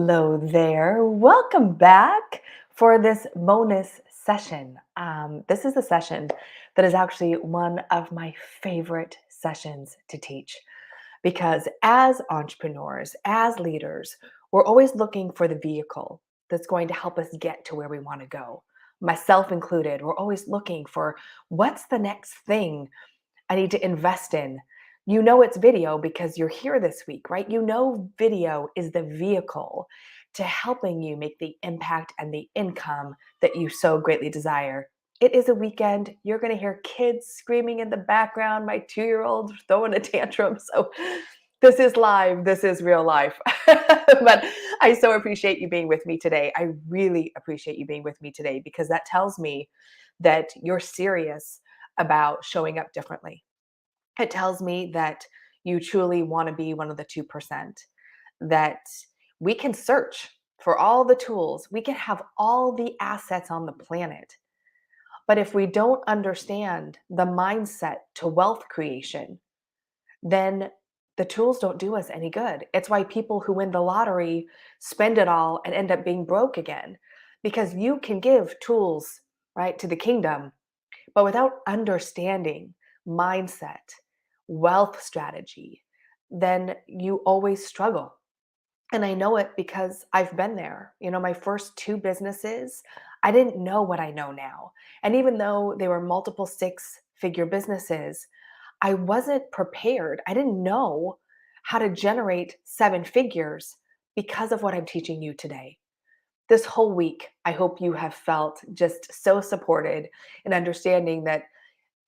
Hello there. Welcome back for this bonus session. This is a session that is actually one of my favorite sessions to teach because as entrepreneurs, as leaders, we're always looking for the vehicle that's going to help us get to where we want to go. Myself included, we're always looking for what's the next thing I need to invest in. You know it's video because you're here this week, right? You know video is the vehicle to helping you make the impact and the income that you so greatly desire. It is a weekend. You're going to hear kids screaming in the background, my 2-year-old throwing a tantrum. So this is live. This is real life. But I so appreciate you being with me today. I really appreciate you being with me today because that tells me that you're serious about showing up differently. It tells me that you truly want to be one of the 2%, that we can search for all the tools, we can have all the assets on the planet. But if we don't understand the mindset to wealth creation, then the tools don't do us any good. It's why people who win the lottery spend it all and end up being broke again, because you can give tools, right, to the kingdom, but without understanding mindset, wealth strategy, then you always struggle. And I know it because I've been there. My first two businesses, I didn't know what I know now. And even though they were multiple six-figure businesses, I wasn't prepared. I didn't know how to generate seven figures because of what I'm teaching you today. This whole week, I hope you have felt just so supported in understanding that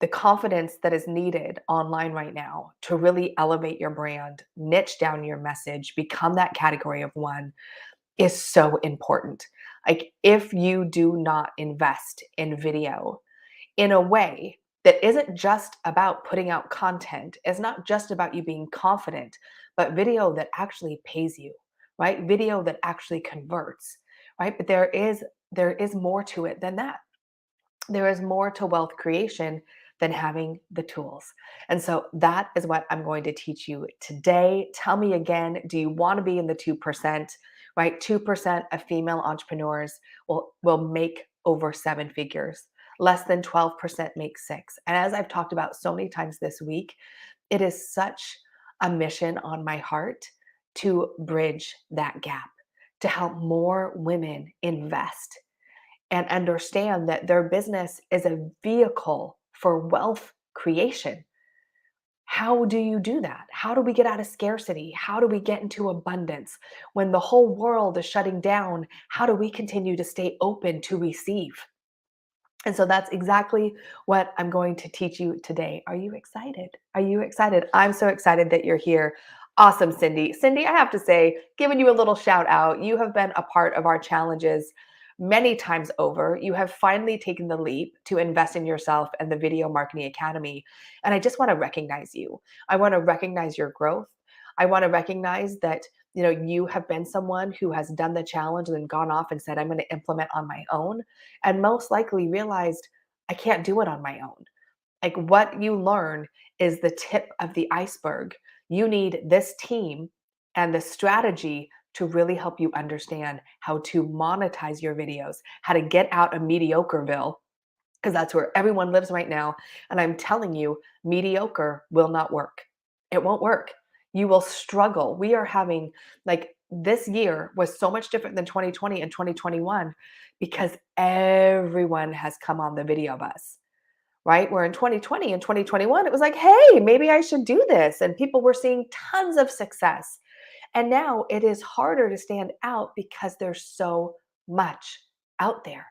the confidence that is needed online right now to really elevate your brand, niche down your message, become that category of one is so important. Like, if you do not invest in video in a way that isn't just about putting out content, it's not just about you being confident, but video that actually pays you, right? Video that actually converts, right? But there is more to it than that. There is more to wealth creation than having the tools. And so that is what I'm going to teach you today. Tell me again, do you want to be in the 2%, right? 2% of female entrepreneurs will make over seven figures. Less than 12% make six. And as I've talked about so many times this week, it is such a mission on my heart to bridge that gap, to help more women invest and understand that their business is a vehicle for wealth creation. How do you do that? How do we get out of scarcity? How do we get into abundance? When the whole world is shutting down, how do we continue to stay open to receive? And so that's exactly what I'm going to teach you today. Are you excited? Are you excited? I'm so excited that you're here. Awesome, Cindy. Cindy, I have to say, giving you a little shout out. You have been a part of our challenges many times over. You have finally taken the leap to invest in yourself and the Video Marketing Academy. And I just want to recognize you. I want to recognize your growth. I want to recognize that you have been someone who has done the challenge and then gone off and said, I'm going to implement on my own, and most likely realized I can't do it on my own. Like, what you learn is the tip of the iceberg. You need this team and the strategy to really help you understand how to monetize your videos, how to get out of mediocreville, because that's where everyone lives right now. And I'm telling you, mediocre will not work. It won't work. You will struggle. We are having, like, this year was so much different than 2020 and 2021 because everyone has come on the video bus, right? Where in 2020 and 2021, it was like, hey, maybe I should do this. And people were seeing tons of success. And now it is harder to stand out because there's so much out there.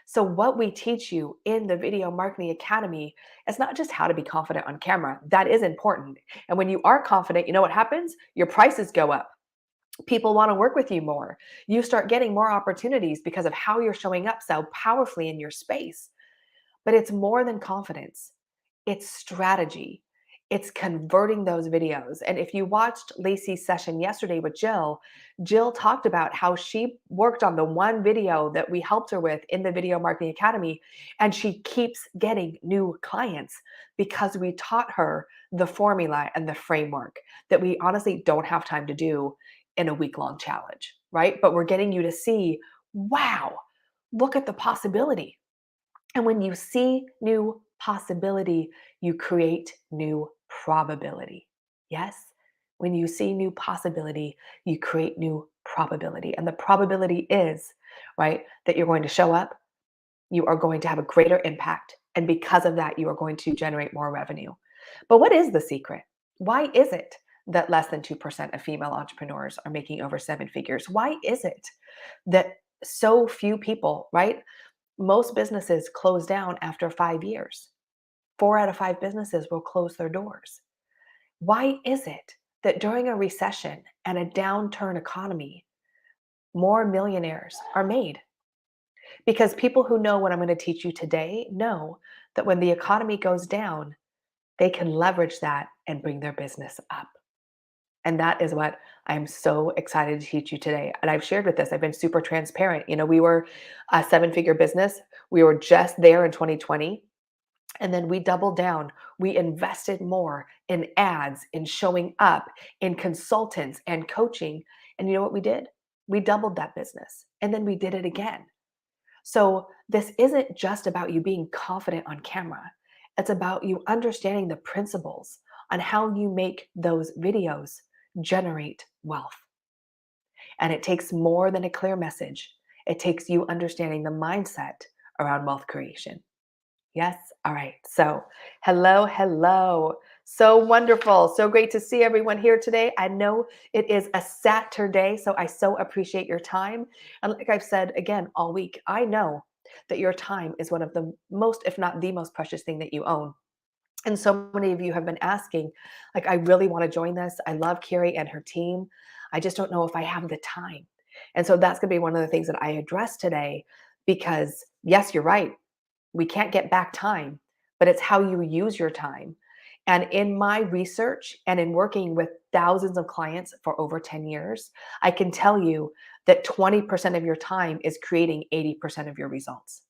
So what we teach you in the Video Marketing Academy is not just how to be confident on camera. That is important. And when you are confident, you know what happens? Your prices go up. People want to work with you more. You start getting more opportunities because of how you're showing up so powerfully in your space. But it's more than confidence. It's strategy. It's converting those videos. And if you watched Lacey's session yesterday with Jill, Jill talked about how she worked on the one video that we helped her with in the Video Marketing Academy, and she keeps getting new clients because we taught her the formula and the framework that we honestly don't have time to do in a week-long challenge, right? But we're getting you to see, wow, look at the possibility. And when you see new possibility, you create new probability. Yes? When you see new possibility, you create new probability. And the probability is, right, that you're going to show up, you are going to have a greater impact. And because of that, you are going to generate more revenue. But what is the secret? Why is it that less than 2% of female entrepreneurs are making over seven figures? Why is it that so few people, right? Most businesses close down after 5 years. 4 out of 5 businesses will close their doors. Why is it that during a recession and a downturn economy, more millionaires are made? Because people who know what I'm going to teach you today know that when the economy goes down, they can leverage that and bring their business up. And that is what I'm so excited to teach you today. And I've shared with this, I've been super transparent. We were a seven-figure business. We were just there in 2020. And then we doubled down. We invested more in ads, in showing up, in consultants and coaching. And you know what we did? We doubled that business. And then we did it again. So this isn't just about you being confident on camera. It's about you understanding the principles on how you make those videos generate wealth. And it takes more than a clear message. It takes you understanding the mindset around wealth creation. Yes? All right. So, hello, hello. So wonderful. So great to see everyone here today. I know it is a Saturday, so I so appreciate your time. And like I've said again all week, I know that your time is one of the most, if not the most precious thing that you own. And so many of you have been asking, like, I really want to join this. I love Carrie and her team. I just don't know if I have the time. And so that's going to be one of the things that I address today because, yes, you're right. We can't get back time, but it's how you use your time. And in my research and in working with thousands of clients for over 10 years, I can tell you that 20% of your time is creating 80% of your results.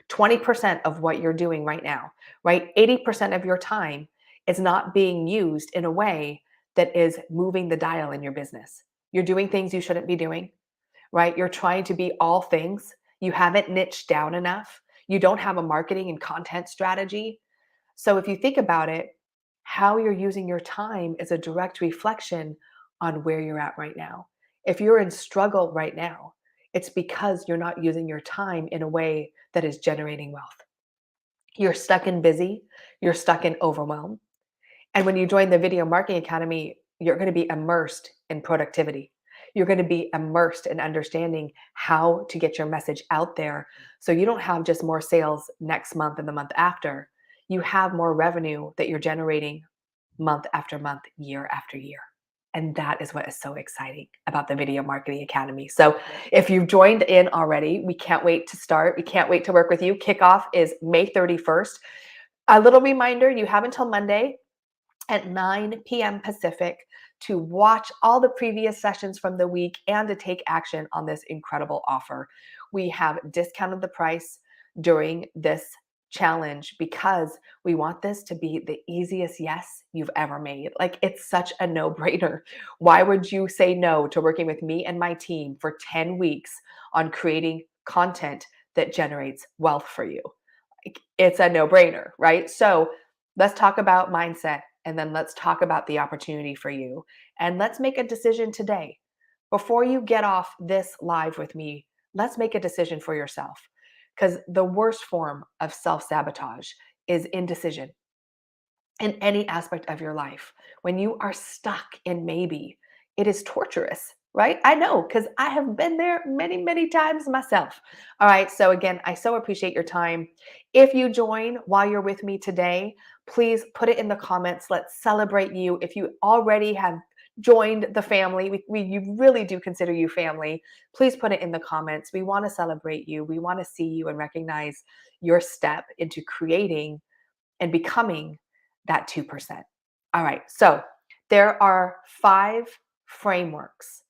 20% of what you're doing right now, right? 80% of your time is not being used in a way that is moving the dial in your business. You're doing things you shouldn't be doing, right? You're trying to be all things. You haven't niched down enough. You don't have a marketing and content strategy. So if you think about it, how you're using your time is a direct reflection on where you're at right now. If you're in struggle right now, it's because you're not using your time in a way that is generating wealth. You're stuck in busy, you're stuck in overwhelm. And when you join the Video Marketing Academy, you're going to be immersed in productivity. You're going to be immersed in understanding how to get your message out there so you don't have just more sales next month and the month after. You have more revenue that you're generating month after month, year after year. And that is what is so exciting about the Video Marketing Academy. So if you've joined in already, we can't wait to start. We can't wait to work with you. Kickoff is May 31st. A little reminder, you have until Monday at 9 p.m. Pacific to watch all the previous sessions from the week and to take action on this incredible offer. We have discounted the price during this challenge because we want this to be the easiest yes you've ever made. Like, it's such a no-brainer. Why would you say no to working with me and my team for 10 weeks on creating content that generates wealth for you? It's a no-brainer, right? So let's talk about mindset, and then let's talk about the opportunity for you. And let's make a decision today. Before you get off this live with me, let's make a decision for yourself. Because the worst form of self-sabotage is indecision in any aspect of your life. When you are stuck in maybe, it is torturous, right? I know, because I have been there many, many times myself. All right. So again, I so appreciate your time. If you join while you're with me today, please put it in the comments. Let's celebrate you. If you already have joined the family, you really do consider you family, please put it in the comments. We want to celebrate you. We want to see you and recognize your step into creating and becoming that 2%. All right. So there are 5 frameworks,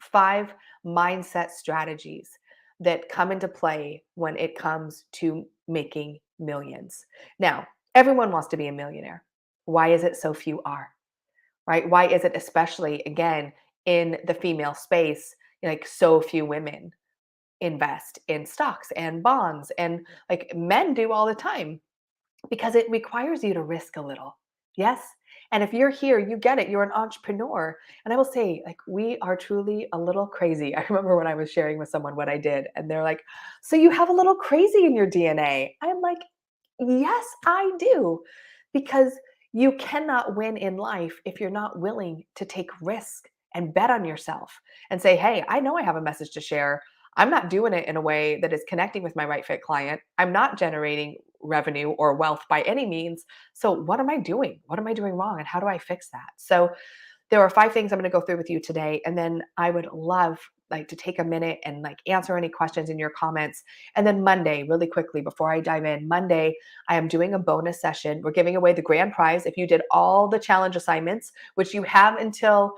5 mindset strategies that come into play when it comes to making millions. Now, everyone wants to be a millionaire. Why is it so few are? Right? Why is it, especially again in the female space, like so few women invest in stocks and bonds, and like men do all the time because it requires you to risk a little. Yes. And if you're here, you get it. You're an entrepreneur. And I will say, like, we are truly a little crazy. I remember when I was sharing with someone what I did, and they're like, so you have a little crazy in your DNA. I'm like, yes, I do. Because you cannot win in life if you're not willing to take risk and bet on yourself and say, hey, I know I have a message to share. I'm not doing it in a way that is connecting with my right fit client. I'm not generating revenue or wealth by any means. So, what am I doing? What am I doing wrong? And how do I fix that? So, there are 5 things I'm going to go through with you today, and then I would love like to take a minute and like answer any questions in your comments. And then Monday, really quickly before I dive in, Monday I am doing a bonus session. We're giving away the grand prize if you did all the challenge assignments, which you have until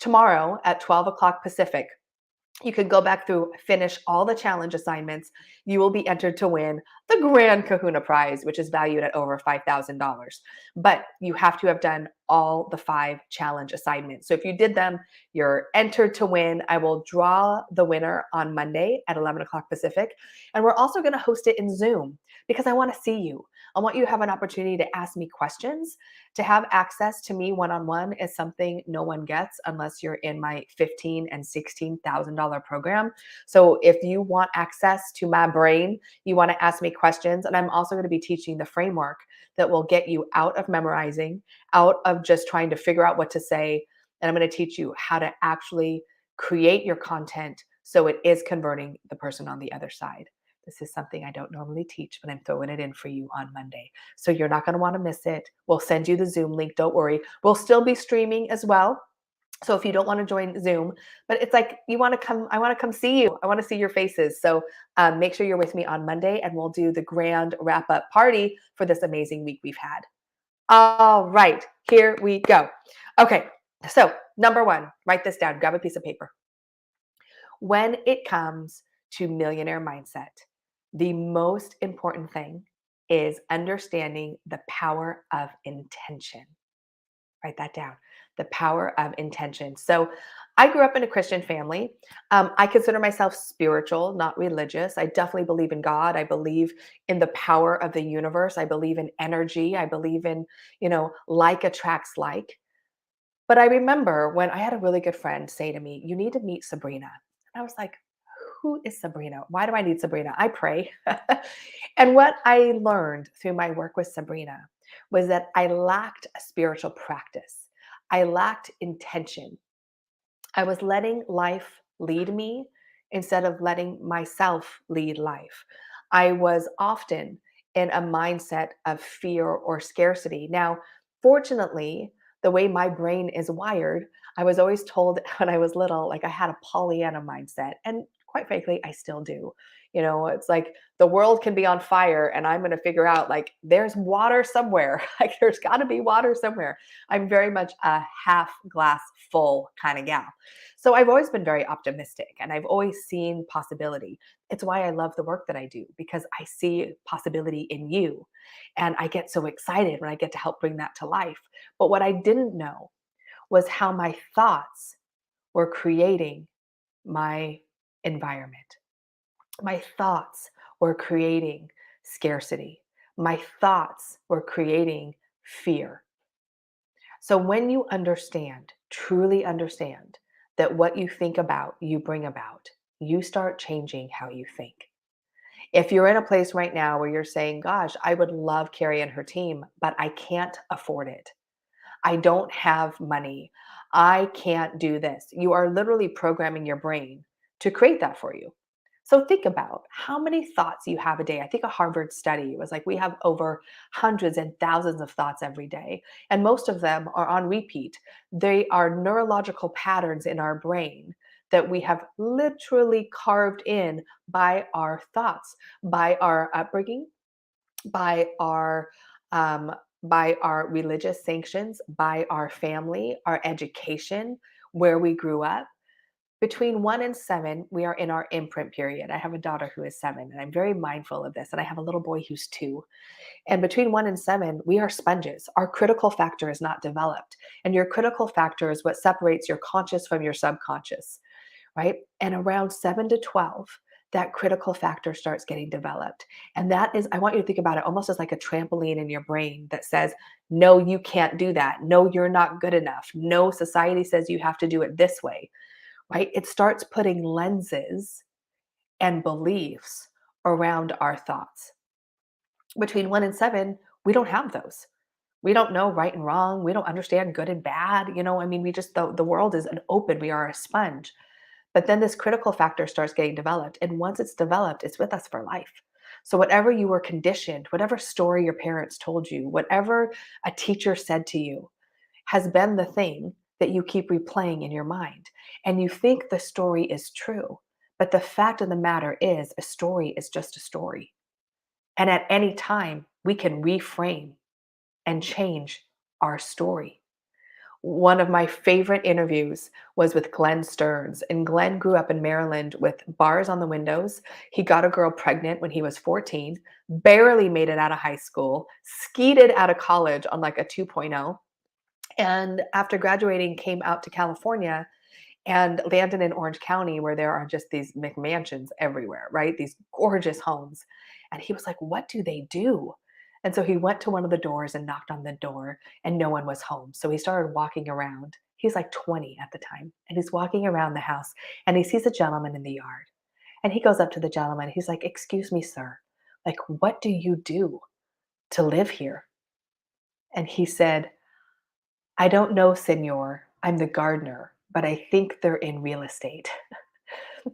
tomorrow at 12 o'clock Pacific. You can go back through, finish all the challenge assignments. You will be entered to win the Grand Kahuna Prize, which is valued at over $5,000. But you have to have done all the 5 challenge assignments. So if you did them, you're entered to win. I will draw the winner on Monday at 11 o'clock Pacific. And we're also going to host it in Zoom because I want to see you. I want you to have an opportunity to ask me questions. To have access to me one-on-one is something no one gets unless you're in my $15,000 and $16,000 program. So if you want access to my brain, you want to ask me questions. And I'm also going to be teaching the framework that will get you out of memorizing, out of just trying to figure out what to say. And I'm going to teach you how to actually create your content so it is converting the person on the other side. This is something I don't normally teach, but I'm throwing it in for you on Monday. So you're not going to want to miss it. We'll send you the Zoom link. Don't worry. We'll still be streaming as well. So if you don't want to join Zoom, but it's like you want to come, I want to come see you. I want to see your faces. So make sure you're with me on Monday, and we'll do the grand wrap up party for this amazing week we've had. All right, here we go. Okay, so number 1, write this down. Grab a piece of paper. When it comes to millionaire mindset, the most important thing is understanding the power of intention. Write that down. The power of intention. So, I grew up in a Christian family. I consider myself spiritual, not religious. I definitely believe in God. I believe in the power of the universe. I believe in energy. I believe in, like attracts like. But I remember when I had a really good friend say to me, you need to meet Sabrina. And I was like, who is Sabrina? Why do I need Sabrina? I pray. And what I learned through my work with Sabrina was that I lacked a spiritual practice. I lacked intention. I was letting life lead me instead of letting myself lead life. I was often in a mindset of fear or scarcity. Now, fortunately, the way my brain is wired, I was always told when I was little, like I had a Pollyanna mindset. And quite frankly, I still do. It's like the world can be on fire, and I'm going to figure out like there's water somewhere. Like there's got to be water somewhere. I'm very much a half glass full kind of gal. So I've always been very optimistic, and I've always seen possibility. It's why I love the work that I do, because I see possibility in you. And I get so excited when I get to help bring that to life. But what I didn't know was how my thoughts were creating my environment. My thoughts were creating scarcity. My thoughts were creating fear. So when you understand, truly understand that what you think about, you bring about, you start changing how you think. If you're in a place right now where you're saying, gosh, I would love Carrie and her team, but I can't afford it. I don't have money. I can't do this. You are literally programming your brain to create that for you. So think about how many thoughts you have a day. I think a Harvard study was like we have over hundreds and thousands of thoughts every day, and most of them are on repeat. They are neurological patterns in our brain that we have literally carved in by our thoughts, by our upbringing, by our um, by our religious sanctions, by our family, our education, where we grew up. Between 1 and 7, we are in our imprint period. I have a daughter who is 7, and I'm very mindful of this. And I have a little boy who's 2. And between 1 and 7, we are sponges. Our critical factor is not developed. And your critical factor is what separates your conscious from your subconscious, right? And around 7 to 12, that critical factor starts getting developed. And that is, I want you to think about it almost as like a trampoline in your brain that says, no, you can't do that. No, you're not good enough. No, society says you have to do it this way, right? It starts putting lenses and beliefs around our thoughts. Between 1 and 7, we don't have those. We don't know right and wrong. We don't understand good and bad. I mean, we just, the world is an open, we are a sponge. But then this critical factor starts getting developed. And once it's developed, it's with us for life. So, whatever you were conditioned, whatever story your parents told you, whatever a teacher said to you, has been the thing that you keep replaying in your mind. And you think the story is true. But the fact of the matter is, a story is just a story. And at any time, we can reframe and change our story. One of my favorite interviews was with Glenn Stearns. And Glenn grew up in Maryland with bars on the windows. He got a girl pregnant when he was 14, barely made it out of high school, skeeted out of college on like a 2.0. And after graduating, came out to California and landed in Orange County, where there are just these McMansions everywhere, right? These gorgeous homes. And he was like, what do they do? And so he went to one of the doors and knocked on the door, and no one was home. So he started walking around. He's like 20 at the time. And he's walking around the house, and he sees a gentleman in the yard. And he goes up to the gentleman. He's like, excuse me, sir. Like, what do you do to live here? And he said, I don't know, senor. I'm the gardener, but I think they're in real estate.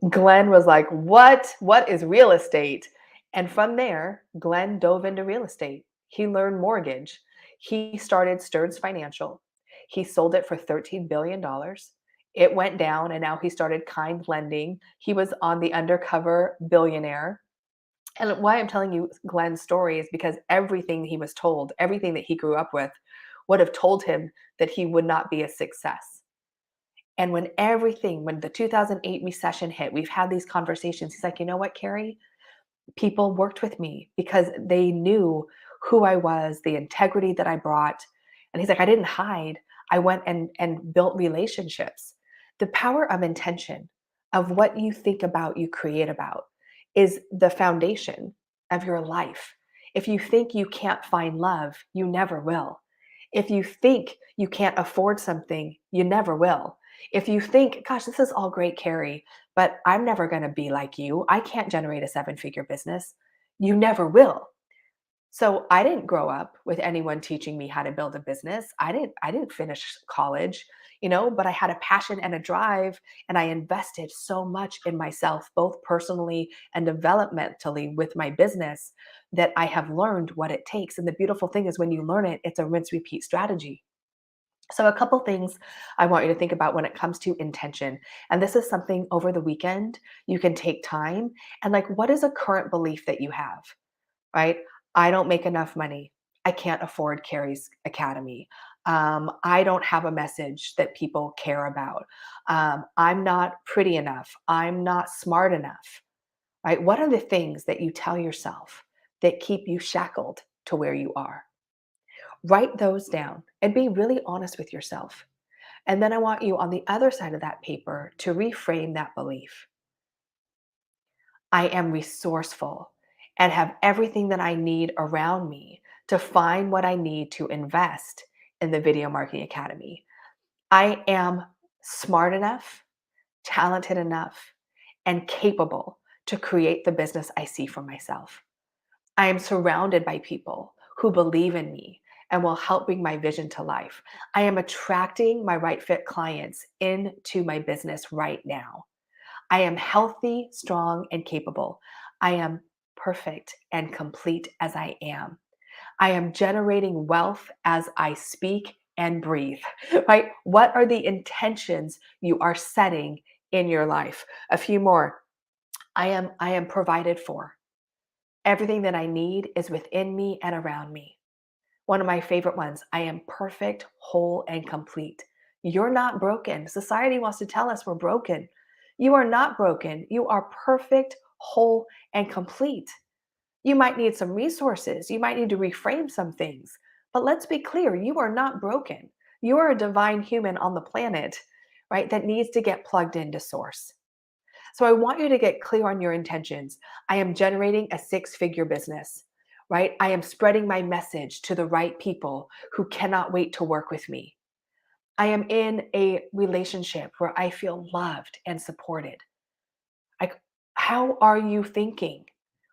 Glenn was like, what? What is real estate? And from there, Glenn dove into real estate. He learned mortgage. He started Stearns Financial. He sold it for $13 billion. It went down, and now he started Kind Lending. He was on the undercover billionaire. And why I'm telling you Glenn's story is because everything he was told, everything that he grew up with, would have told him that he would not be a success. And when the 2008 recession hit, we've had these conversations. He's like, you know what, Carrie? People worked with me because they knew who I was, the integrity that I brought. And he's like, I didn't hide. I went and built relationships. The power of intention, of what you think about, you create about, is the foundation of your life. If you think you can't find love, you never will. If you think you can't afford something, you never will. If you think, gosh, this is all great, Carrie, but I'm never going to be like you. I can't generate a 7-figure business. You never will. So I didn't grow up with anyone teaching me how to build a business. I didn't finish college, but I had a passion and a drive, and I invested so much in myself, both personally and developmentally with my business, that I have learned what it takes. And the beautiful thing is when you learn it, it's a rinse repeat strategy. So, a couple things I want you to think about when it comes to intention. And this is something over the weekend you can take time and, like, what is a current belief that you have, right? I don't make enough money. I can't afford Carrie's Academy. I don't have a message that people care about. I'm not pretty enough. I'm not smart enough, right? What are the things that you tell yourself that keep you shackled to where you are? Write those down and be really honest with yourself. And then I want you on the other side of that paper to reframe that belief. I am resourceful and have everything that I need around me to find what I need to invest in the Video Marketing Academy. I am smart enough, talented enough, and capable to create the business I see for myself. I am surrounded by people who believe in me and will help bring my vision to life. I am attracting my right fit clients into my business right now. I am healthy, strong, and capable. I am perfect and complete as I am. I am generating wealth as I speak and breathe, right? What are the intentions you are setting in your life? A few more. I am provided for. Everything that I need is within me and around me. One of my favorite ones, I am perfect, whole, and complete. You're not broken. Society wants to tell us we're broken. You are not broken. You are perfect, whole, and complete. You might need some resources. You might need to reframe some things. But let's be clear, you are not broken. You are a divine human on the planet, right, that needs to get plugged into source. So I want you to get clear on your intentions. I am generating a six-figure business, right? I am spreading my message to the right people who cannot wait to work with me. I am in a relationship where I feel loved and supported. Like, how are you thinking?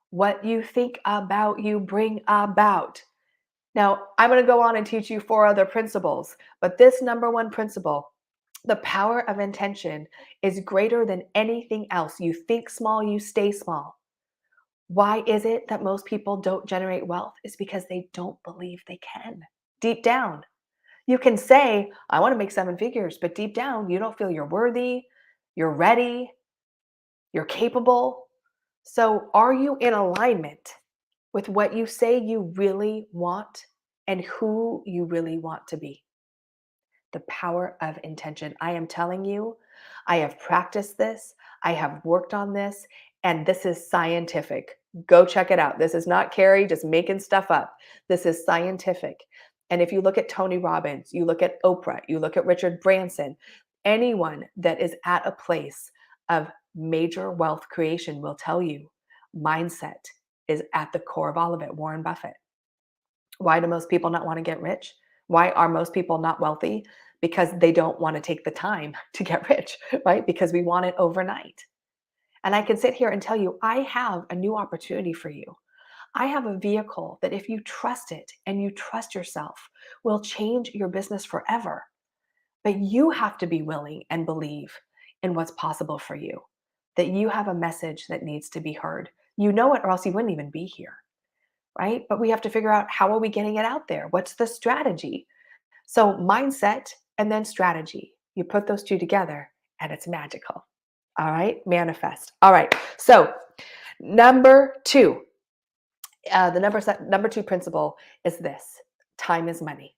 What you think about, you bring about. Now, I'm going to go on and teach you four other principles, but this number one principle, the power of intention, is greater than anything else. You think small, you stay small. Why is it that most people don't generate wealth? It's because they don't believe they can. Deep down, you can say, I want to make seven figures, but deep down, you don't feel you're worthy, you're ready, you're capable. So, are you in alignment with what you say you really want and who you really want to be? The power of intention. I am telling you, I have practiced this, I have worked on this, and this is scientific. Go check it out. This is not Carrie just making stuff up. This is scientific. And if you look at Tony Robbins, you look at Oprah, you look at Richard Branson, anyone that is at a place of major wealth creation will tell you mindset is at the core of all of it. Warren Buffett. Why do most people not want to get rich? Why are most people not wealthy? Because they don't want to take the time to get rich, right? Because we want it overnight. And I can sit here and tell you, I have a new opportunity for you. I have a vehicle that, if you trust it and you trust yourself, will change your business forever. But you have to be willing and believe in what's possible for you, that you have a message that needs to be heard. You know it, or else you wouldn't even be here, right? But we have to figure out, how are we getting it out there? What's the strategy? So, mindset and then strategy. You put those two together and it's magical. All right, manifest. All right. So, number two, number two principle is this: time is money.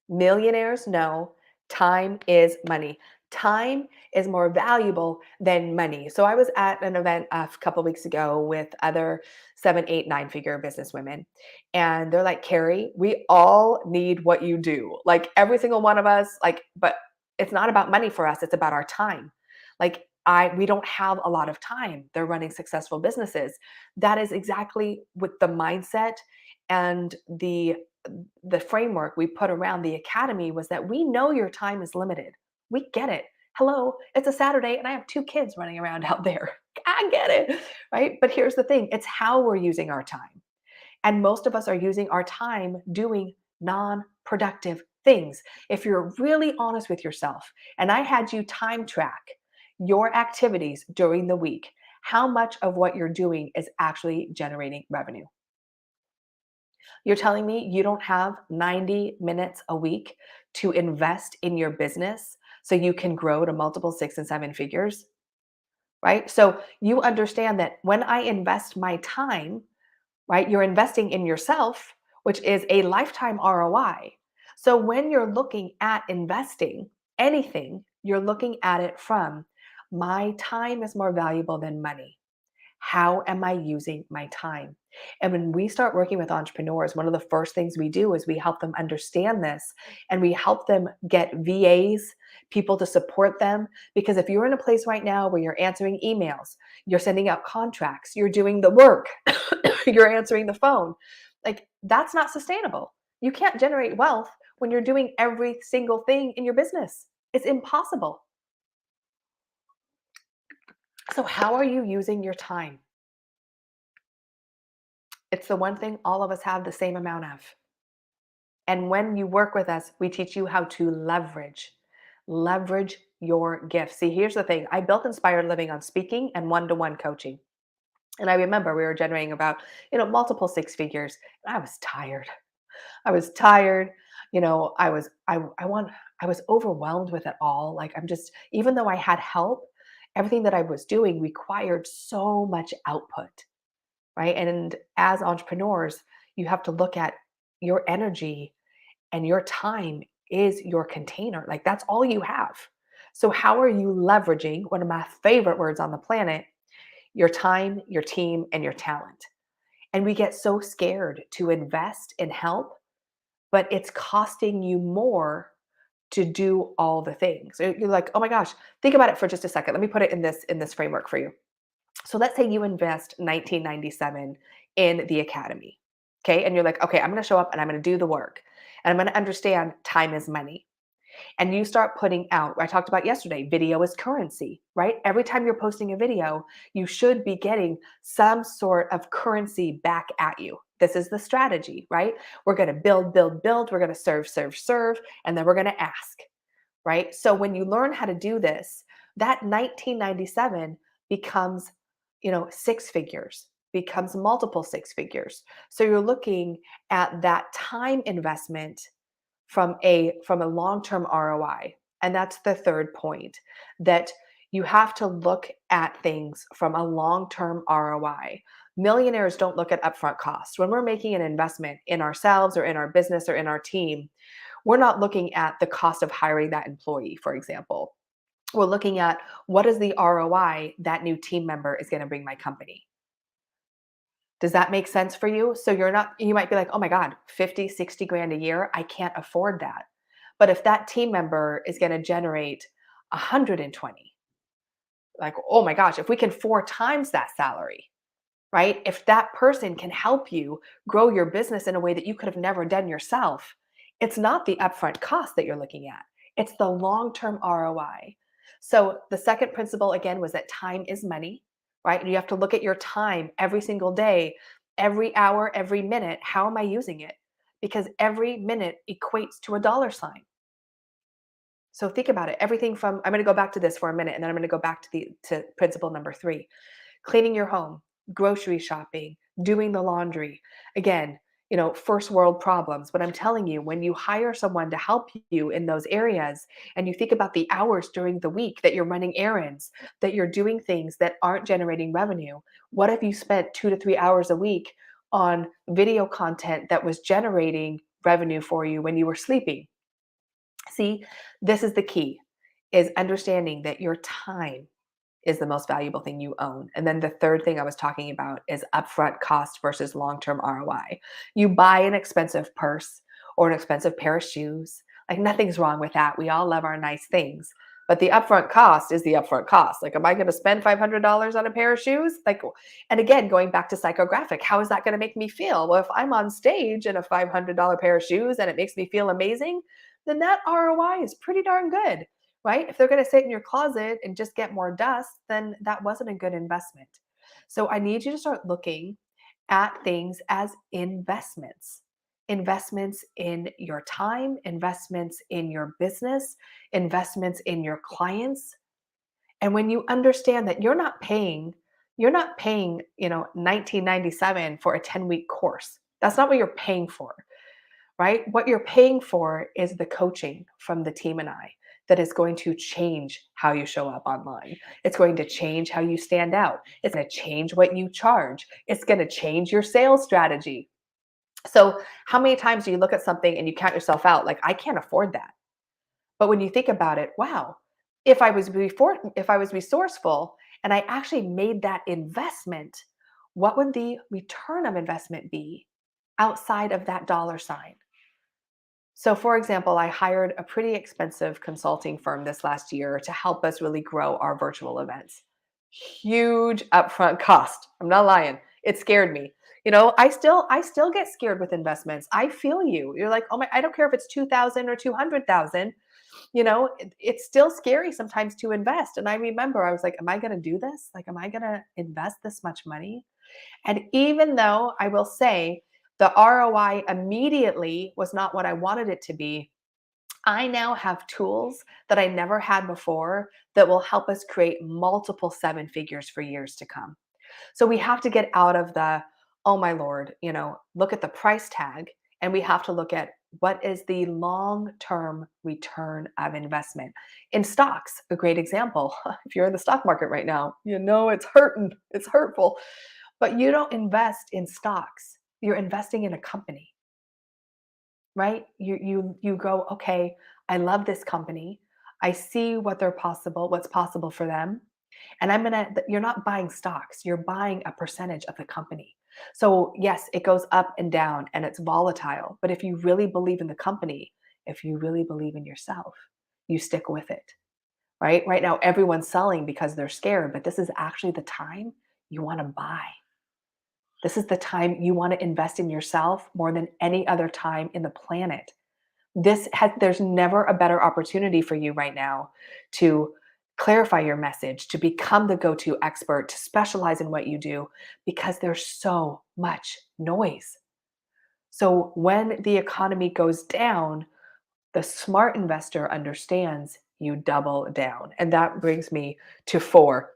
Millionaires know time is money. Time is more valuable than money. So I was at an event a couple weeks ago with other 7, 8, 9-figure business women. And they're like, Carrie, we all need what you do. Like, every single one of us, like, but it's not about money for us. It's about our time. Like, we don't have a lot of time. They're running successful businesses. That is exactly with the mindset and the framework we put around the academy, was that we know your time is limited. We get it. Hello, it's a Saturday and I have two kids running around out there. I get it, right? But here's the thing, it's how we're using our time. And most of us are using our time doing non productive things. If you're really honest with yourself, and I had you time track your activities during the week, how much of what you're doing is actually generating revenue? You're telling me you don't have 90 minutes a week to invest in your business so you can grow to multiple 6 and 7 figures, right? So you understand that when I invest my time, right, you're investing in yourself, which is a lifetime ROI. So when you're looking at investing anything, you're looking at it from, my time is more valuable than money. How am I using my time? And when we start working with entrepreneurs, one of the first things we do is we help them understand this, and we help them get VAs, people to support them. Because if you're in a place right now where you're answering emails, you're sending out contracts, you're doing the work, you're answering the phone, like, that's not sustainable. You can't generate wealth when you're doing every single thing in your business. It's impossible. So, how are you using your time? It's the one thing all of us have the same amount of. And when you work with us, we teach you how to leverage your gifts. See, here's the thing. I built Inspired Living on speaking and one-to-one coaching. And I remember we were generating about, multiple six figures. And I was tired. I was tired. I was overwhelmed with it all. Like, I'm just, even though I had help, everything that I was doing required so much output, right? And as entrepreneurs, you have to look at your energy, and your time is your container. Like, that's all you have. So, how are you leveraging one of my favorite words on the planet, your time, your team, and your talent? And we get so scared to invest and help, but it's costing you more to do all the things. You're like, oh my gosh, think about it for just a second. Let me put it in this framework for you. So let's say you invest 1997 in the academy. Okay. And you're like, okay, I'm going to show up and I'm going to do the work. And I'm going to understand time is money. And you start putting out, I talked about yesterday, video is currency, right? Every time you're posting a video, you should be getting some sort of currency back at you. This is the strategy, right? We're going to build, build, build. We're going to serve, serve, serve. And then we're going to ask, right? So when you learn how to do this, that 1997 becomes, six figures, becomes multiple six figures. So you're looking at that time investment from a long-term ROI. And that's the third point, that you have to look at things from a long-term ROI. Millionaires don't look at upfront costs. When we're making an investment in ourselves or in our business or in our team, we're not looking at the cost of hiring that employee, for example. We're looking at what is the ROI that new team member is going to bring my company. Does that make sense for you? So you might be like, oh my God, 50, 60 grand a year. I can't afford that. But if that team member is going to generate 120, like, oh my gosh, if we can 4 times that salary, right? If that person can help you grow your business in a way that you could have never done yourself, it's not the upfront cost that you're looking at, it's the long term ROI. So the second principle, again, was that time is money, right? And you have to look at your time every single day, every hour, every minute. How am I using it? Because every minute equates to a dollar sign. So think about it. Everything from, I'm going to go back to this for a minute and then I'm going to go back to principle number 3. Cleaning your home, grocery shopping, doing the laundry. Again, first world problems. But I'm telling you, when you hire someone to help you in those areas and you think about the hours during the week that you're running errands, that you're doing things that aren't generating revenue, what if you spent 2 to 3 hours a week on video content that was generating revenue for you when you were sleeping? See, this is the key, is understanding that your time is the most valuable thing you own. And then the third thing I was talking about is upfront cost versus long-term ROI. You buy an expensive purse or an expensive pair of shoes. Like, nothing's wrong with that. We all love our nice things. But the upfront cost is the upfront cost. Like, am I going to spend $500 on a pair of shoes? Like, and again, going back to psychographic, how is that going to make me feel? Well, if I'm on stage in a $500 pair of shoes and it makes me feel amazing, then that ROI is pretty darn good, right? If they're going to sit in your closet and just get more dust, then that wasn't a good investment. So I need you to start looking at things as investments. Investments in your time, investments in your business, investments in your clients. And when you understand that you're not paying, 1997 for a 10-week course. That's not what you're paying for, right? What you're paying for is the coaching from the team and I that is going to change how you show up online. It's going to change how you stand out. It's going to change what you charge. It's going to change your sales strategy. So, how many times do you look at something and you count yourself out like, I can't afford that? But when you think about it, wow, if I was resourceful and I actually made that investment, what would the return of investment be outside of that dollar sign? So, for example, I hired a pretty expensive consulting firm this last year to help us really grow our virtual events. Huge upfront cost. I'm not lying. It scared me. I still get scared with investments. I feel you. You're like, oh my, I don't care if it's 2,000 or 200,000. It's still scary sometimes to invest. And I remember I was like, am I going to do this? Like, am I going to invest this much money? And even though I will say the ROI immediately was not what I wanted it to be, I now have tools that I never had before that will help us create multiple 7 figures for years to come. So we have to get out of the, oh my Lord, look at the price tag, and we have to look at what is the long-term return of investment. In stocks, a great example. If you're in the stock market right now, it's hurting, it's hurtful. But you don't invest in stocks. You're investing in a company, right? You go, okay, I love this company. I see what's possible for them. And you're not buying stocks, you're buying a percentage of the company. So, yes, it goes up and down and it's volatile. But if you really believe in the company, if you really believe in yourself, you stick with it, right? Right now, everyone's selling because they're scared, but this is actually the time you want to buy. This is the time you want to invest in yourself more than any other time in the planet. There's never a better opportunity for you right now to clarify your message, to become the go-to expert, to specialize in what you do, because there's so much noise. So when the economy goes down, the smart investor understands you double down. And that brings me to 4.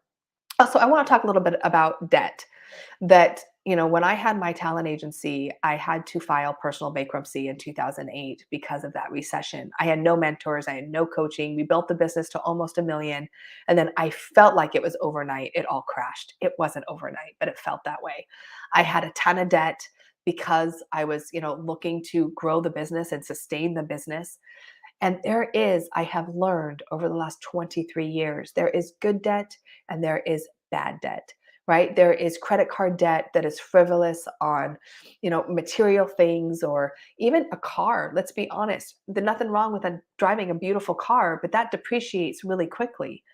Also, I want to talk a little bit about debt. When I had my talent agency, I had to file personal bankruptcy in 2008 because of that recession. I had no mentors, I had no coaching. We built the business to almost a million. And then I felt like it was overnight. It all crashed. It wasn't overnight, but it felt that way. I had a ton of debt because I was, looking to grow the business and sustain the business. And I have learned over the last 23 years, there is good debt and there is bad debt, right? There is credit card debt that is frivolous on, material things or even a car. Let's be honest. There's nothing wrong with driving a beautiful car, but that depreciates really quickly,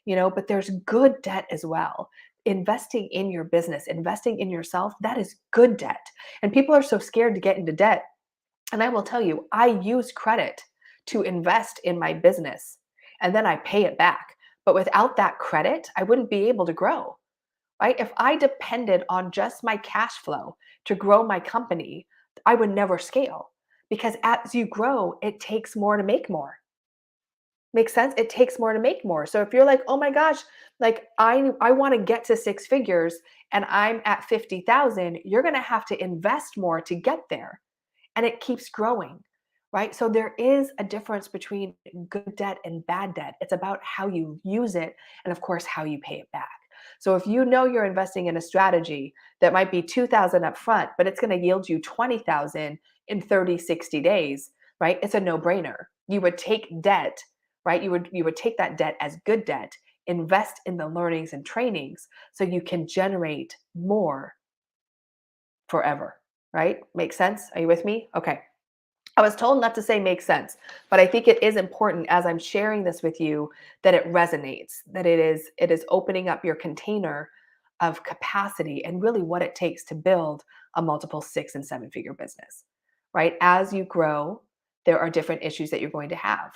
but there's good debt as well. Investing in your business, investing in yourself, that is good debt. And people are so scared to get into debt. And I will tell you, I use credit to invest in my business and then I pay it back. But without that credit, I wouldn't be able to grow, right? If I depended on just my cash flow to grow my company, I would never scale because as you grow, it takes more to make more. Makes sense? It takes more to make more. So if you're like, "Oh my gosh, like I want to get to 6 figures and I'm at 50,000, you're going to have to invest more to get there." And it keeps growing, right? So there is a difference between good debt and bad debt. It's about how you use it and of course how you pay it back. So if you know you're investing in a strategy that might be 2,000 up front, but it's going to yield you 20,000 in 30, 60 days, right? It's a no-brainer. You would take debt, right? You would take that debt as good debt, invest in the learnings and trainings so you can generate more forever, right? Make sense? Are you with me? Okay. I was told not to say makes sense, but I think it is important as I'm sharing this with you that it resonates, that it is opening up your container of capacity and really what it takes to build a multiple 6 and 7 figure business. Right? As you grow, there are different issues that you're going to have.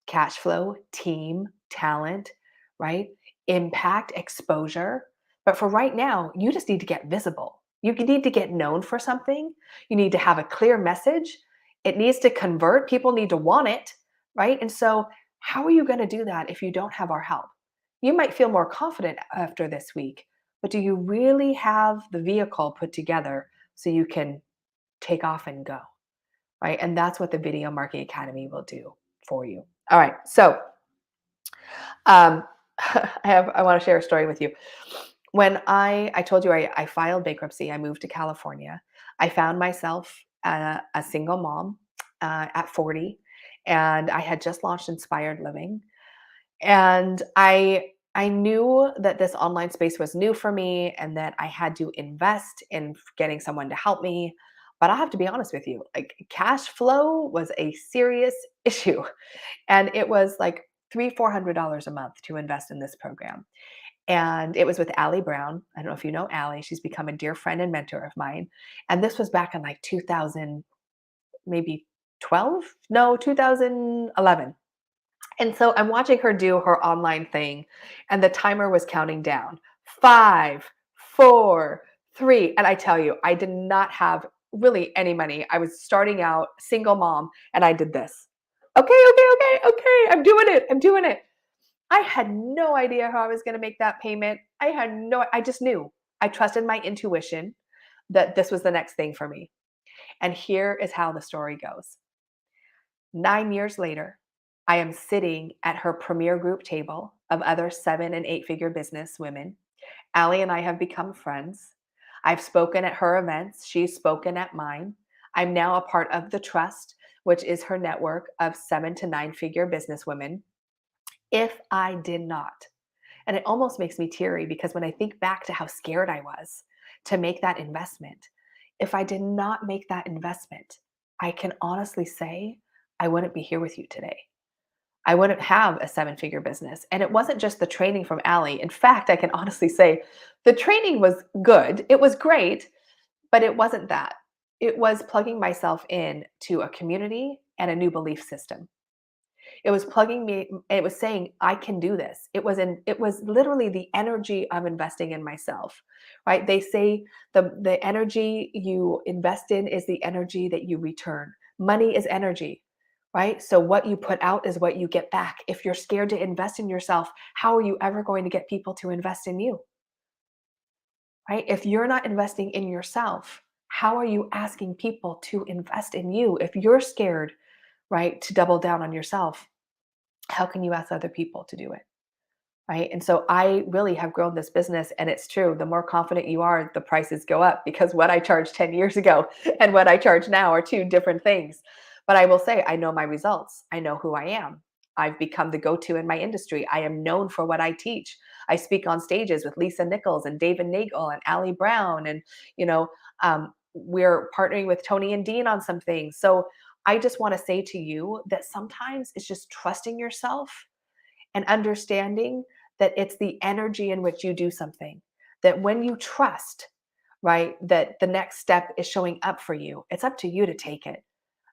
Cash flow, team, talent, right? Impact, exposure. But for right now, you just need to get visible. You need to get known for something. You need to have a clear message. It needs to convert. People need to want it, right? And so, how are you going to do that if you don't have our help? You might feel more confident after this week, but do you really have the vehicle put together so you can take off and go, right? And that's what the Video Marketing Academy will do for you. All right. So, um, I want to share a story with you. When I told you I filed bankruptcy, I moved to California. I found myself a single mom at 40, and I had just launched Inspired Living. And I knew that this online space was new for me and that I had to invest in getting someone to help me. But I have to be honest with you, like cash flow was a serious issue. And it was like $300-400 a month to invest in this program. And it was with Allie Brown. I don't know if you know Allie. She's become a dear friend and mentor of mine. And this was back in like 2000, maybe 12? No, 2011. And so I'm watching her do her online thing, and the timer was counting down 5, 4, 3. And I tell you, I did not have really any money. I was starting out, single mom, and I did this. Okay, okay, okay, okay. I'm doing it. I'm doing it. I had no idea how I was going to make that payment. I just knew. I trusted my intuition that this was the next thing for me. And here is how the story goes. 9 years later, I am sitting at her premier group table of other 7 and 8 figure business women. Allie and I have become friends. I've spoken at her events. She's spoken at mine. I'm now a part of the Trust, which is her network of 7 to 9 figure business women. If I did not, and it almost makes me teary because when I think back to how scared I was to make that investment, if I did not make that investment, I can honestly say I wouldn't be here with you today. I wouldn't have a seven-figure business. And it wasn't just the training from Allie. In fact, I can honestly say the training was good. It was great, but it wasn't that. It was plugging myself in to a community and a new belief system. It was plugging me, it was saying, I can do this. It was literally the energy of investing in myself, right? They say the energy you invest in is the energy that you return. Money is energy, right? So what you put out is what you get back. If you're scared to invest in yourself, how are you ever going to get people to invest in you, right? If you're not investing in yourself, how are you asking people to invest in you? If you're scared, right, to double down on yourself, how can you ask other people to do it? Right. And so I really have grown this business. And it's true. The more confident you are, the prices go up because what I charged 10 years ago and what I charge now are two different things. But I will say, I know my results. I know who I am. I've become the go to in my industry. I am known for what I teach. I speak on stages with Lisa Nichols and David Nagel and Allie Brown. And, we're partnering with Tony and Dean on some things. So I just want to say to you that sometimes it's just trusting yourself and understanding that it's the energy in which you do something. That when you trust, right, that the next step is showing up for you, it's up to you to take it.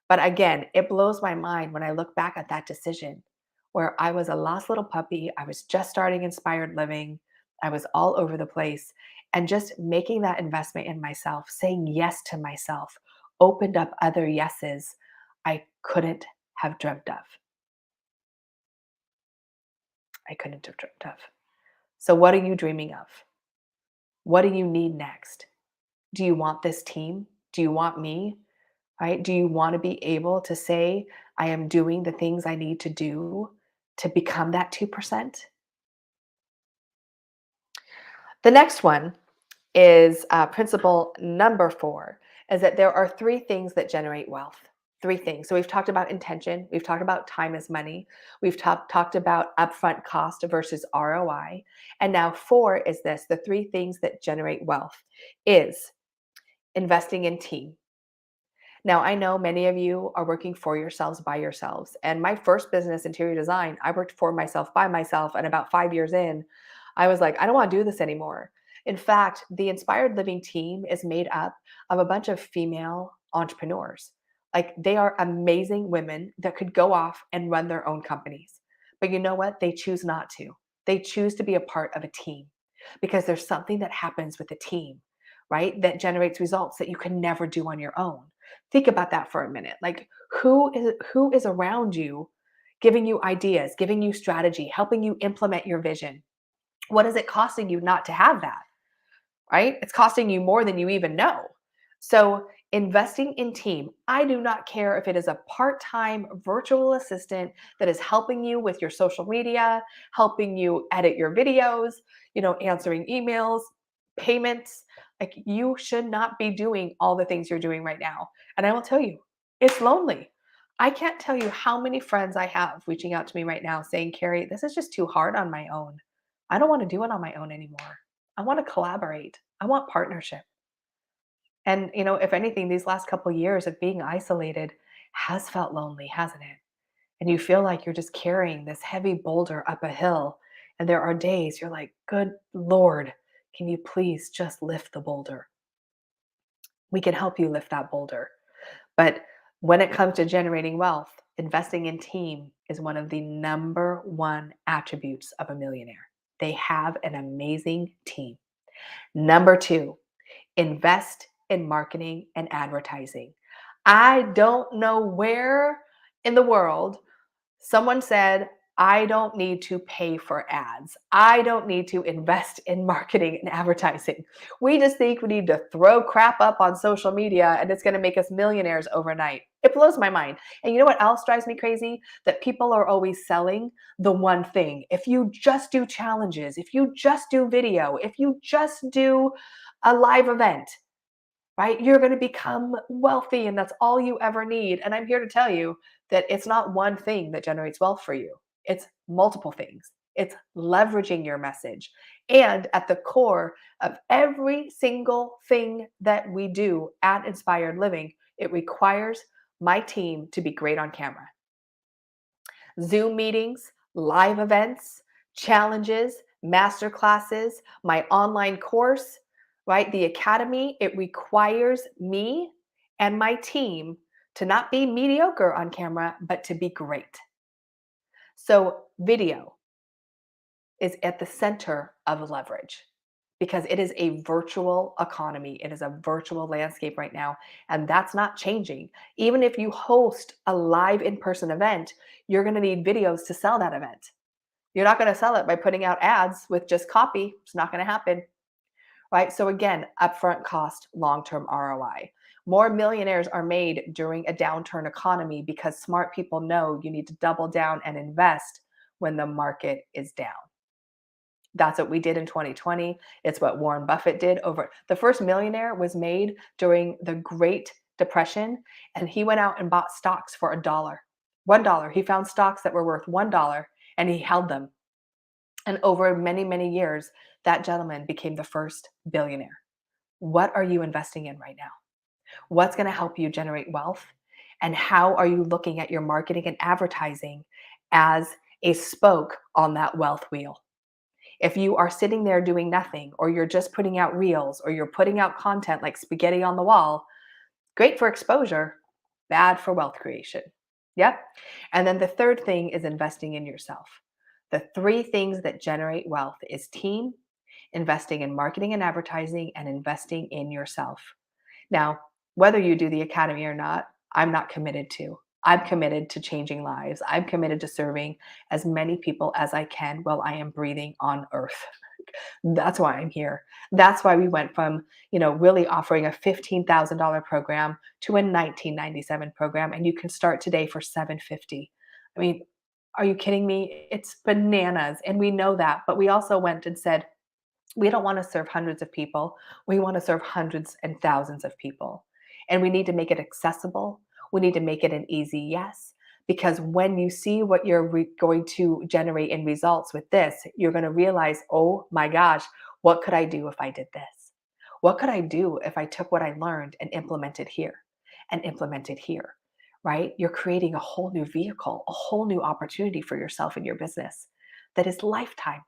But again, it blows my mind when I look back at that decision where I was a lost little puppy. I was just starting Inspired Living. I was all over the place. And just making that investment in myself, saying yes to myself, opened up other yeses I couldn't have dreamt of. I couldn't have dreamt of. So, what are you dreaming of? What do you need next? Do you want this team? Do you want me? Right? Do you want to be able to say, I am doing the things I need to do to become that 2%? The next one is principle number 4 is that there are three things that generate wealth. Three things. So we've talked about intention, we've talked about time is money, we've talked about upfront cost versus ROI, and now 4 is this: the three things that generate wealth is investing in team. Now, I know many of you are working for yourselves by yourselves. And my first business, interior design, I worked for myself by myself. And about 5 years in, I was like, I don't want to do this anymore. In fact, the Inspired Living team is made up of a bunch of female entrepreneurs. Like, they are amazing women that could go off and run their own companies. But you know what? They choose not to. They choose to be a part of a team because there's something that happens with a team, right? That generates results that you can never do on your own. Think about that for a minute. Like, who is around you giving you ideas, giving you strategy, helping you implement your vision? What is it costing you not to have that? Right? It's costing you more than you even know. So, investing in team, I do not care if it is a part-time virtual assistant that is helping you with your social media, helping you edit your videos, answering emails, payments. Like, you should not be doing all the things you're doing right now. And I will tell you, it's lonely. I can't tell you how many friends I have reaching out to me right now saying, Carrie, this is just too hard on my own. I don't want to do it on my own anymore. I want to collaborate. I want partnership. And, if anything, these last couple of years of being isolated has felt lonely, hasn't it? And you feel like you're just carrying this heavy boulder up a hill. And there are days you're like, good Lord, can you please just lift the boulder? We can help you lift that boulder. But when it comes to generating wealth, investing in team is one of the number one attributes of a millionaire. They have an amazing team. Number 2, invest in marketing and advertising. I don't know where in the world someone said, I don't need to pay for ads. I don't need to invest in marketing and advertising. We just think we need to throw crap up on social media and it's going to make us millionaires overnight. It blows my mind. And you know what else drives me crazy? That people are always selling the one thing. If you just do challenges, if you just do video, if you just do a live event, right? You're going to become wealthy and that's all you ever need. And I'm here to tell you that it's not one thing that generates wealth for you. It's multiple things. It's leveraging your message. And at the core of every single thing that we do at Inspired Living, it requires my team to be great on camera. Zoom meetings, live events, challenges, master classes, my online course, right? The academy, it requires me and my team to not be mediocre on camera, but to be great. So, video is at the center of leverage because it is a virtual economy. It is a virtual landscape right now, and that's not changing. Even if you host a live in person event, you're going to need videos to sell that event. You're not going to sell it by putting out ads with just copy. It's not going to happen, right? So, again, upfront cost, long term ROI. More millionaires are made during a downturn economy because smart people know you need to double down and invest when the market is down. That's what we did in 2020. It's what Warren Buffett did over the first millionaire was made during the Great Depression, and he went out and bought stocks for $1. $1. He found stocks that were worth $1 and he held them. And over many, many years, that gentleman became the first billionaire. What are you investing in right now? What's going to help you generate wealth? And how are you looking at your marketing and advertising as a spoke on that wealth wheel? If you are sitting there doing nothing, or you're just putting out reels, or you're putting out content like spaghetti on the wall, great for exposure, bad for wealth creation. Yep. And then the third thing is investing in yourself. The three things that generate wealth is team, investing in marketing and advertising, and investing in yourself. Now, whether you do the academy or not, I'm not committed to. I'm committed to changing lives. I'm committed to serving as many people as I can while I am breathing on earth. That's why I'm here. That's why we went from, really offering a $15,000 program to a 1997 program, and you can start today for $750. I mean, are you kidding me? It's bananas, and we know that, but we also went and said, we don't want to serve hundreds of people. We want to serve hundreds and thousands of people. And we need to make it accessible. We need to make it an easy yes. Because when you see what you're going to generate in results with this, you're going to realize, oh my gosh, what could I do if I did this? What could I do if I took what I learned and implemented here and implemented here, right? You're creating a whole new vehicle, a whole new opportunity for yourself and your business that is lifetime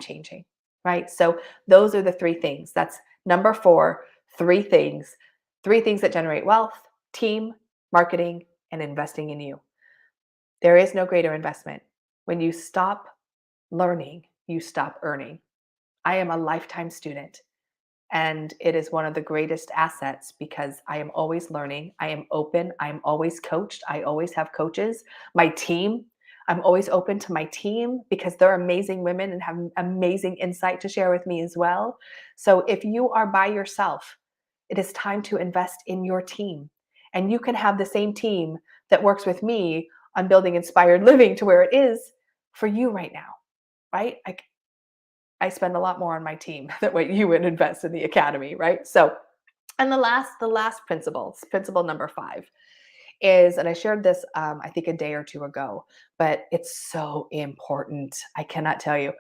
changing. Right? So those are the three things. That's number 4, three things that generate wealth: team, marketing, and investing in you. There is no greater investment. When you stop learning, you stop earning. I am a lifetime student, and it is one of the greatest assets because I am always learning. I am open. I'm always coached. I always have coaches. My team, I'm always open to my team because they're amazing women and have amazing insight to share with me as well. So if you are by yourself, it is time to invest in your team. And you can have the same team that works with me on building inspired living to where it is for you right now, right? I spend a lot more on my team than what you would invest in the academy, right? So, and the last principle number 5 is, and I shared this, I think a day or two ago, but it's so important. I cannot tell you.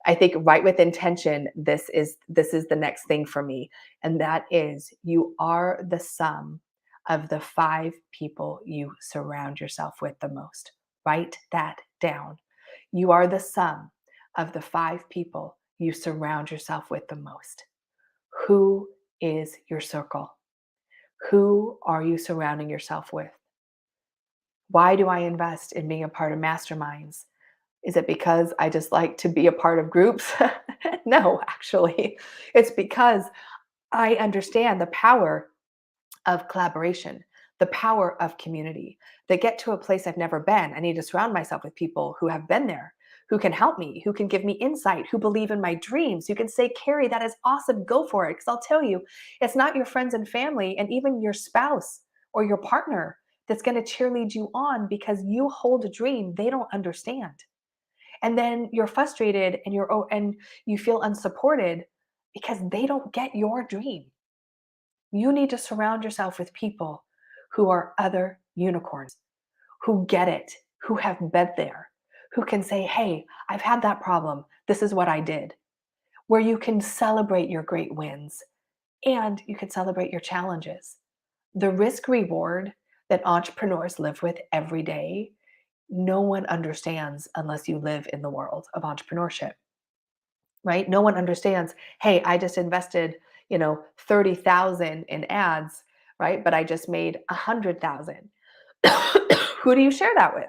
I think right with intention, this is the next thing for me, and that is you are the sum of the 5 people you surround yourself with the most. Write that down. You are the sum of the 5 people you surround yourself with the most. Who is your circle? Who are you surrounding yourself with? Why do I invest in being a part of masterminds? Is it because I just like to be a part of groups? No, actually. It's because I understand the power of collaboration, the power of community. To get to a place I've never been, I need to surround myself with people who have been there, who can help me, who can give me insight, who believe in my dreams, who can say, Carrie, that is awesome, go for it. Because I'll tell you, it's not your friends and family and even your spouse or your partner that's going to cheerlead you on because you hold a dream they don't understand. And then you're frustrated and you feel unsupported because they don't get your dream. You need to surround yourself with people who are other unicorns, who get it, who have been there, who can say, hey, I've had that problem. This is what I did. Where you can celebrate your great wins and you can celebrate your challenges. The risk reward that entrepreneurs live with every day, no one understands unless you live in the world of entrepreneurship, right? No one understands, hey, I just invested, 30,000 in ads, right? But I just made 100,000. Who do you share that with?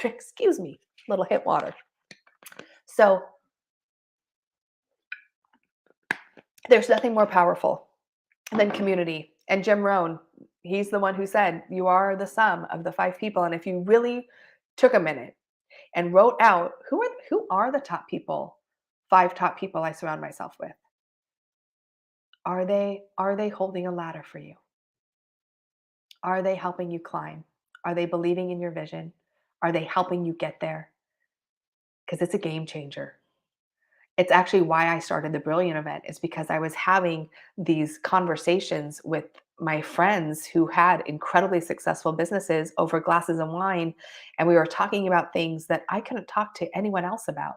Excuse me, little hit water. So there's nothing more powerful than community. And Jim Rohn, he's the one who said, you are the sum of the 5 people. And if you really took a minute and wrote out who are the top people, 5 top people I surround myself with, are they holding a ladder for you? Are they helping you climb? Are they believing in your vision? Are they helping you get there? Because it's a game changer. It's actually why I started the Brilliant event, is because I was having these conversations with my friends who had incredibly successful businesses over glasses of wine. And we were talking about things that I couldn't talk to anyone else about,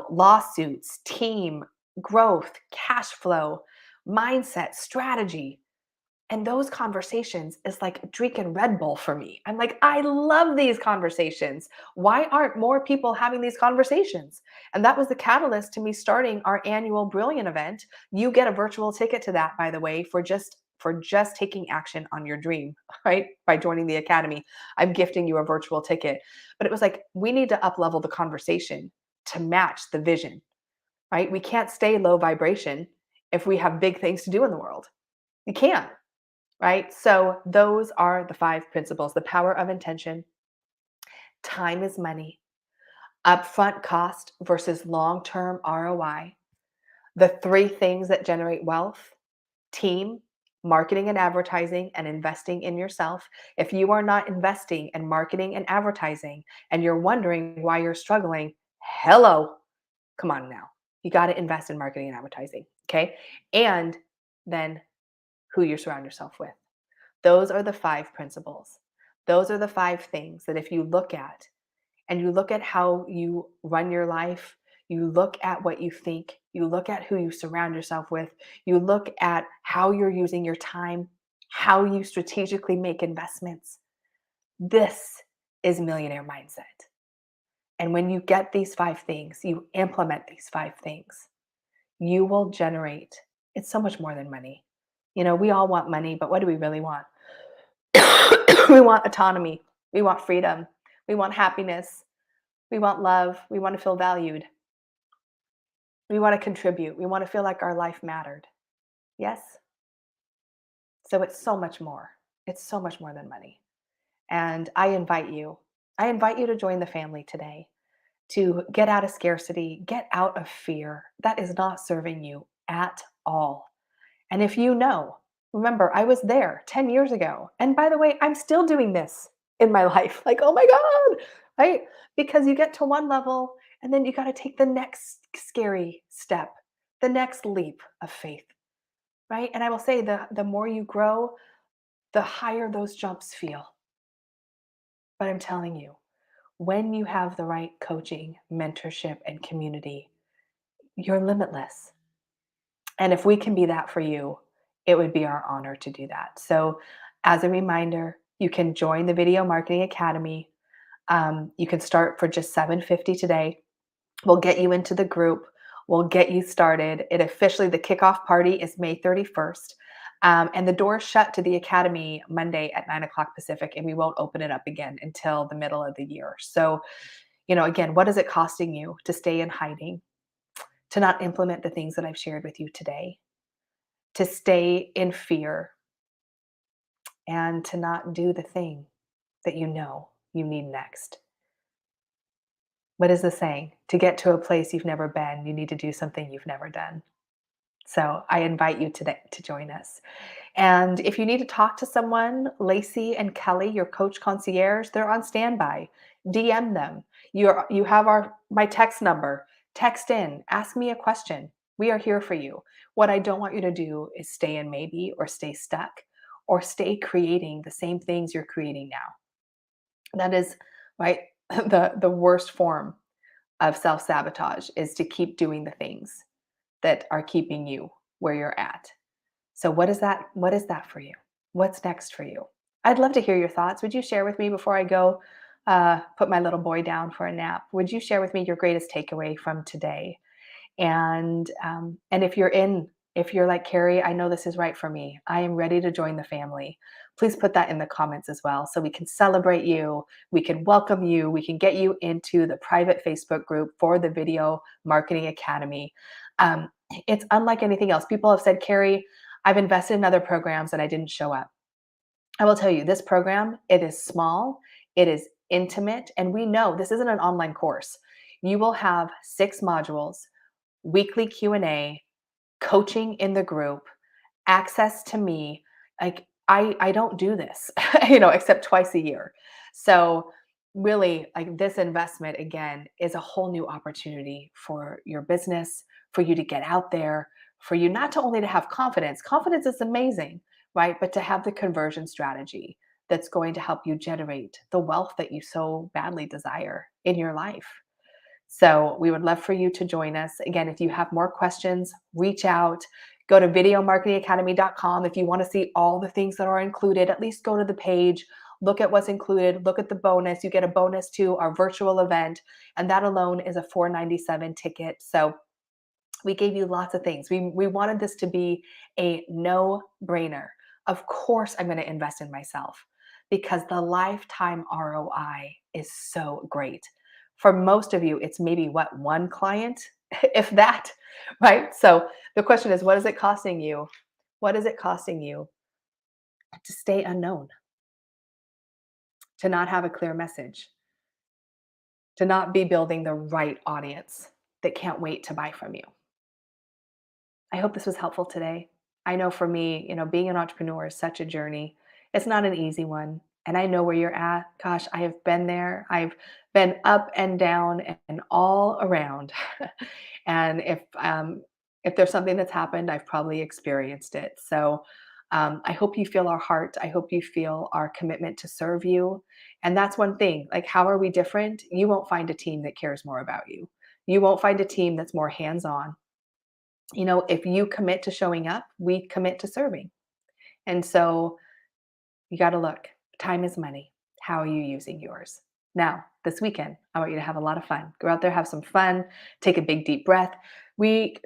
lawsuits, team, growth, cash flow, mindset, strategy. And those conversations is like drinking Red Bull for me. I'm like, I love these conversations. Why aren't more people having these conversations? And that was the catalyst to me starting our annual Brilliant event. You get a virtual ticket to that, by the way, for just taking action on your dream, right? By joining the academy. I'm gifting you a virtual ticket. But it was like, we need to up level the conversation to match the vision, right? We can't stay low vibration if we have big things to do in the world. You can't. Right? So those are the 5 principles: the power of intention, time is money, upfront cost versus long-term ROI, the 3 things that generate wealth: team, marketing and advertising, and investing in yourself. If you are not investing in marketing and advertising and you're wondering why you're struggling, hello, come on now. You got to invest in marketing and advertising, okay? And then who you surround yourself with. Those are the 5 principles. Those are the 5 things that if you look at and you look at how you run your life, you look at what you think, you look at who you surround yourself with, you look at how you're using your time, how you strategically make investments. This is Millionaire Mindset. And when you get these 5 things, you implement these 5 things, you will generate. It's so much more than money. We all want money, but what do we really want? We want autonomy. We want freedom. We want happiness. We want love. We want to feel valued. We want to contribute. We want to feel like our life mattered. Yes? So it's so much more. It's so much more than money. And I invite you to join the family today, to get out of scarcity, get out of fear. That is not serving you at all. And if remember, I was there 10 years ago. And by the way, I'm still doing this in my life. Like, oh my God, right? Because you get to one level and then you got to take the next scary step, the next leap of faith, right? And I will say the more you grow, the higher those jumps feel. But I'm telling you, when you have the right coaching, mentorship, and community, you're limitless. And if we can be that for you, it would be our honor to do that. So, as a reminder, you can join the Video Marketing Academy. You can start for just $750 today. We'll get you into the group. We'll get you started. The kickoff party is May 31st. And the doors shut to the Academy Monday at 9 o'clock Pacific, and we won't open it up again until the middle of the year. So, again, what is it costing you to stay in hiding, to not implement the things that I've shared with you today, to stay in fear, and to not do the thing that you know you need next? What is the saying? To get to a place you've never been, you need to do something you've never done. So I invite you today to join us. And if you need to talk to someone, Lacey and Kelly, your coach concierge, they're on standby. DM them. You have my text number. Text in, ask me a question. We are here for you. What I don't want you to do is stay in maybe, or stay stuck, or stay creating the same things you're creating now. That is right. the worst form of self-sabotage is to keep doing the things that are keeping you where you're at. So what is that for you? What's next for you? I'd love to hear your thoughts. Would you share with me before I go put my little boy down for a nap? Would you share with me your greatest takeaway from today? And if you're like, Carrie, I know this is right for me. I am ready to join the family. Please put that in the comments as well so we can celebrate you, we can welcome you, we can get you into the private Facebook group for the Video Marketing Academy. It's unlike anything else. People have said, Carrie, I've invested in other programs and I didn't show up. I will tell you, this program, it is small, it is intimate, and we know this isn't an online course. You will have 6 modules, weekly Q&A, coaching in the group, access to me. Like I don't do this, except twice a year. So really, like, this investment again is a whole new opportunity for your business, for you to get out there, for you not to only to have confidence. Confidence is amazing, right? But to have the conversion strategy that's going to help you generate the wealth that you so badly desire in your life. So we would love for you to join us. Again, if you have more questions, reach out. Go to videomarketingacademy.com. If you want to see all the things that are included, at least go to the page, look at what's included, look at the bonus. You get a bonus to our virtual event, and that alone is a $497 ticket. So we gave you lots of things. We wanted this to be a no-brainer. Of course, I'm going to invest in myself because the lifetime ROI is so great. For most of you, it's maybe one client, if that, right? So the question is, what is it costing you? What is it costing you to stay unknown, to not have a clear message, to not be building the right audience that can't wait to buy from you? I hope this was helpful today. I know for me, being an entrepreneur is such a journey. It's not an easy one. And I know where you're at. Gosh, I have been there. I've been up and down and all around. And if there's something that's happened, I've probably experienced it. So I hope you feel our heart. I hope you feel our commitment to serve you. And that's one thing. Like, how are we different? You won't find a team that cares more about you. You won't find a team that's more hands-on. If you commit to showing up, we commit to serving. And so you got to look. Time is money. How are you using yours? Now, this weekend, I want you to have a lot of fun. Go out there, have some fun, take a big deep breath.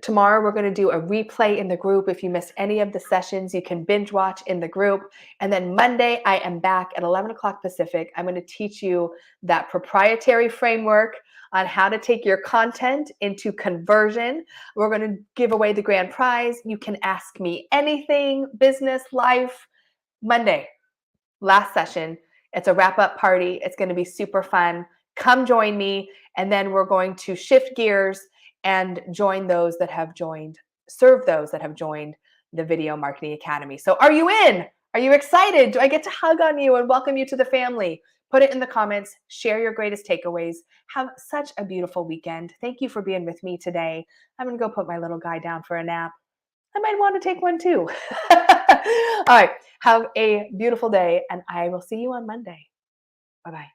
Tomorrow we're going to do a replay in the group. If you missed any of the sessions, you can binge watch in the group. And then Monday, I am back at 11 o'clock Pacific. I'm going to teach you that proprietary framework on how to take your content into conversion. We're going to give away the grand prize. You can ask me anything, business, life. Monday, last session. It's a wrap-up party. It's going to be super fun. Come join me, and then we're going to shift gears and serve those that have joined the Video Marketing Academy. So are you in? Are you excited? Do I get to hug on you and welcome you to the family? Put it in the comments. Share your greatest takeaways. Have such a beautiful weekend. Thank you for being with me today. I'm going to go put my little guy down for a nap. I might want to take one too. All right. Have a beautiful day, and I will see you on Monday. Bye-bye.